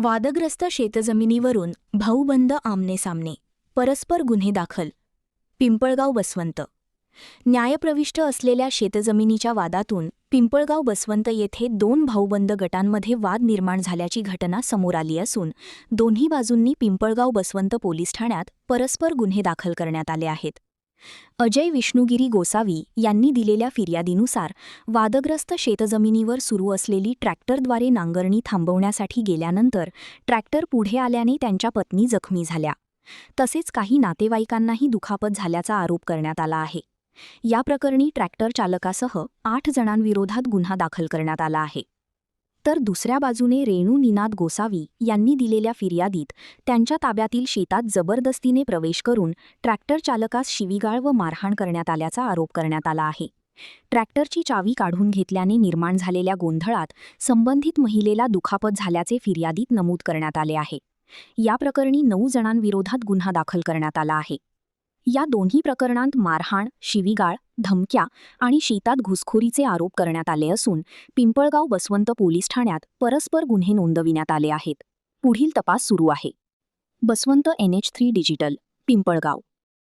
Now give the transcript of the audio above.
वादग्रस्त शेतजमिनीवरून भाऊबंद आमनेसामने, परस्पर गुन्हे दाखल. पिंपळगाव बसवंत. न्यायप्रविष्ट असलेल्या शेतजमिनीच्या वादातून पिंपळगाव बसवंत येथे दोन भाऊबंद गटांमध्ये वाद निर्माण झाल्याची घटना समोर आली असून दोन्ही बाजूंनी पिंपळगाव बसवंत पोलीस ठाण्यात परस्पर गुन्हे दाखल करण्यात आले आहेत. अजय विष्णुगिरी गोसावी यांनी दिलेल्या फिर्यादीनुसार वादग्रस्त शेतजमिनीवर सुरू असलेली ट्रॅक्टरद्वारे नांगरणी थांबवण्यासाठी गेल्यानंतर ट्रॅक्टर पुढे आल्याने त्यांच्या पत्नी जखमी झाल्या. तसेच काही नातेवाईकांनाही दुखापत झाल्याचा आरोप करण्यात आला आहे. या प्रकरणी ट्रॅक्टर चालकासह 8 जणांविरोधात गुन्हा दाखल करण्यात आला आहे. तर दुसऱ्या बाजूने रेणू निनाद गोसावी यांनी दिलेल्या फिर्यादीत त्यांच्या ताब्यातील शेतात जबरदस्तीने प्रवेश करून ट्रॅक्टर चालकास शिवीगाळ व मारहाण करण्यात आल्याचा आरोप करण्यात आला आहे. ट्रॅक्टरची चावी काढून घेतल्याने निर्माण झालेल्या गोंधळात संबंधित महिलेला दुखापत झाल्याचे फिर्यादीत नमूद करण्यात आले आहे. या प्रकरणी 9 जणांविरोधात गुन्हा दाखल करण्यात आला आहे. या दोन्ही प्रकरणांत मारहाण, शिवीगाळ, धमक्या आणि शेतात घुसखोरीचे आरोप करण्यात आले असून पिंपळगाव बसवंत पोलीस ठाण्यात परस्पर गुन्हे नोंदविण्यात आले आहेत. पुढील तपास सुरू आहे. Baswant NH3 digital, Pimpalgaon.